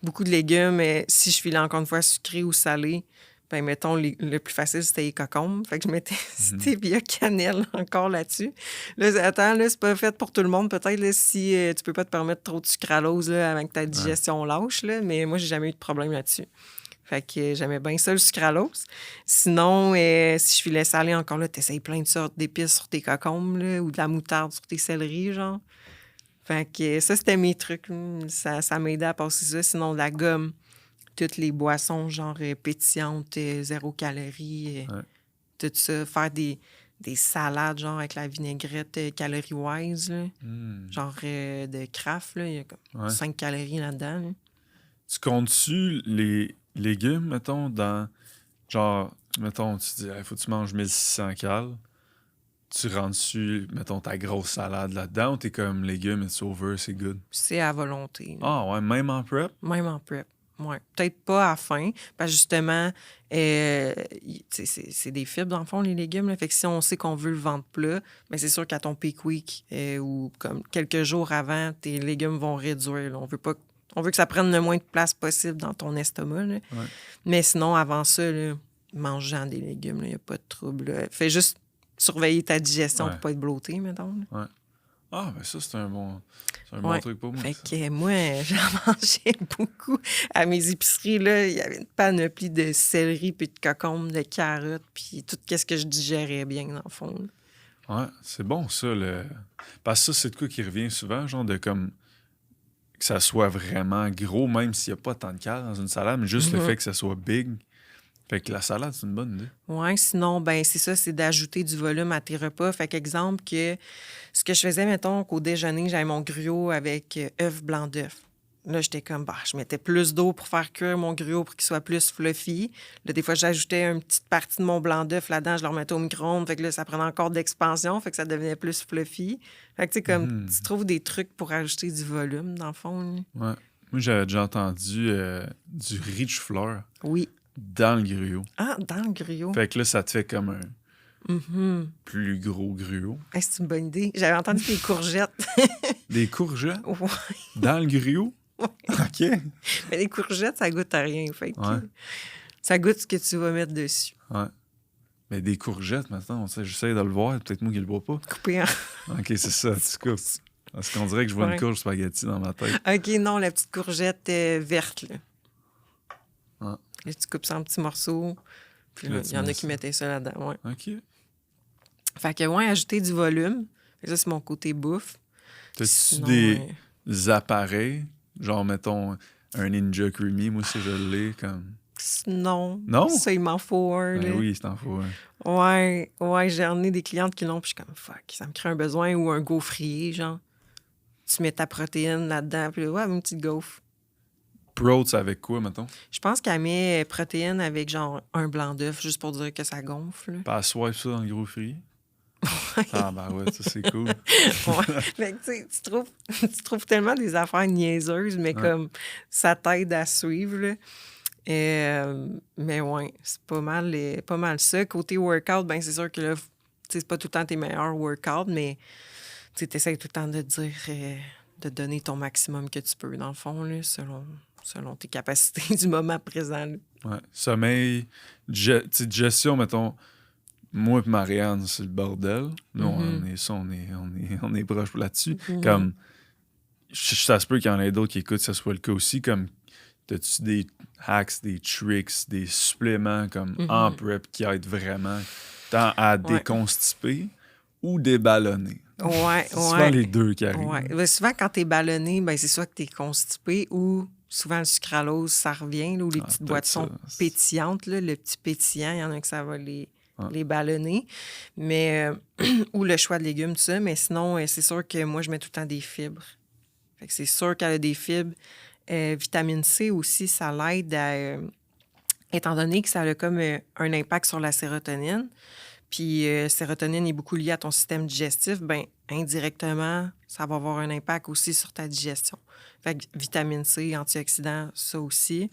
beaucoup de légumes. Mais si je filais encore une fois sucré ou salé, ben mettons, le plus facile, c'était les cocombes. Fait que je mettais stevia cannelle encore là-dessus. Là, attends, là, c'est pas fait pour tout le monde. Peut-être là, si tu peux pas te permettre trop de sucralose là, avant que ta digestion lâche, là, mais moi, j'ai jamais eu de problème là-dessus. Fait que j'aimais bien ça, le sucralose. Sinon, si je filais salé encore, là, t'essayes plein de sortes d'épices sur tes cocombes, là, ou de la moutarde sur tes céleris, genre. Fait que ça, c'était mes trucs. Ça m'aidait à passer ça. Sinon, de la gomme, toutes les boissons, genre pétillantes, 0 calories, tout ça. Faire des salades, genre avec la vinaigrette calorie-wise, là. Genre de Kraft, là. Il y a comme 5 calories là-dedans, là. Tu comptes-tu les légumes, mettons, dans... Genre, mettons, tu dis, il faut que tu manges 1600 calories. Tu rentres-tu, mettons, ta grosse salade là-dedans ou t'es comme légumes, it's over, c'est good? C'est à volonté, là. Ah ouais, même en prep? Même en prep. Ouais. Peut-être pas à la fin, parce que justement, c'est des fibres, dans le fond, les légumes. Là. Fait que si on sait qu'on veut le ventre plat, bien, c'est sûr qu'à ton peak week ou comme quelques jours avant, tes légumes vont réduire. Là. On veut que ça prenne le moins de place possible dans ton estomac. Là. Ouais. Mais sinon, avant ça, là, mangeant des légumes, il n'y a pas de trouble. Là. Fais juste surveiller ta digestion pour pas être bloqué, mettons. Là. Ouais. Ah, mais ça, c'est un bon truc pour moi. Fait ça. que moi, j'en mangeais beaucoup. À mes épiceries, là, il y avait une panoplie de céleri, puis de cocombes, de carottes, puis tout ce que je digérais bien, dans le fond. Ouais, c'est bon, ça. Parce que ça, c'est de quoi qui revient souvent, genre de comme que ça soit vraiment gros, même s'il n'y a pas tant de calories dans une salade, mais juste le fait que ça soit big. Fait que la salade, c'est une bonne idée. Oui, sinon, ben c'est ça, c'est d'ajouter du volume à tes repas. Fait qu'exemple que ce que je faisais, mettons, qu'au déjeuner, j'avais mon gruau avec œuf blanc d'œuf. Là, j'étais comme, je mettais plus d'eau pour faire cuire mon gruau pour qu'il soit plus fluffy. Là, des fois, j'ajoutais une petite partie de mon blanc d'œuf là-dedans, je le remettais au micro-ondes. Fait que là, ça prenait encore d'expansion, fait que ça devenait plus fluffy. Fait que, tu sais, comme, tu trouves des trucs pour ajouter du volume, dans le fond. Là. Ouais. Moi, j'avais déjà entendu du riz de fleur Oui. dans le gruau. Ah, dans le gruau. Fait que là, ça te fait comme un plus gros gruau. Hey, c'est une bonne idée. J'avais entendu des courgettes. Des courgettes Ouais. dans le gruau? Ouais. OK. Mais les courgettes, ça goûte à rien. Fait que Ouais. ça goûte ce que tu vas mettre dessus. Ouais. Mais des courgettes, maintenant, j'essaie de le voir. Peut-être moi qui le vois pas. Coupé en... OK, c'est ça, tu coupes. Parce qu'on dirait que je vois Ouais. une courge spaghetti dans ma tête. OK, non, la petite courgette verte, là. Ouais. Là, tu coupes ça en petits morceaux. Puis là, il y en a qui mettaient ça là-dedans, ouais. OK. Fait que, ouais, ajouter du volume. Fait que ça, c'est mon côté bouffe. T'as-tu Sinon, des appareils? Genre, mettons, un Ninja Creamy, moi, si je l'ai, comme... Non. Non? Ça, il m'en faut un, Ben là. oui, c'est en faux. Ouais, j'en ai des clientes qui l'ont, puis je suis comme, fuck, ça me crée un besoin. Ou un gaufrier, genre. Tu mets ta protéine là-dedans, puis là, ouais, une petite gaufre. Prout, c'est avec quoi, mettons? Je pense qu'elle met protéine avec, genre, un blanc d'œuf, juste pour dire que ça gonfle. Là. Pas swipe ça dans le gros frier? Ah, ben ouais, ça, c'est cool. Ouais. Fait que, tu sais, tu trouves tellement des affaires niaiseuses, mais comme ça t'aide à suivre. Là. Mais ouais, c'est pas mal ça. Côté workout, ben c'est sûr que là, tu sais, c'est pas tout le temps tes meilleurs workouts, mais tu essaies tout le temps de dire, de donner ton maximum que tu peux, dans le fond, là, selon tes capacités du moment présent. Là. Ouais. Sommeil, digestion, mettons... Moi et Marianne, c'est le bordel. Nous, on est proches là-dessus. Comme, ça se peut qu'il y en ait d'autres qui écoutent, que ce soit le cas aussi. Comme, t'as-tu des hacks, des tricks, des suppléments comme en prep qui aident vraiment tant à déconstiper ou déballonner? Ouais, c'est souvent les deux qui arrivent. Ouais. Ben, souvent, quand t'es ballonné, ben, c'est soit que t'es constipé ou souvent le sucralose, ça revient, là, ou les petites boissons pétillantes, là, le petit pétillant, il y en a que ça va les ballonner. Mais, ou le choix de légumes, tout ça. Mais sinon, c'est sûr que moi, je mets tout le temps des fibres. Fait que c'est sûr qu'elle a des fibres. Vitamine C aussi, ça l'aide à... étant donné que ça a comme un impact sur la sérotonine, puis sérotonine est beaucoup liée à ton système digestif, bien, indirectement, ça va avoir un impact aussi sur ta digestion. Fait que vitamine C, antioxydants, ça aussi.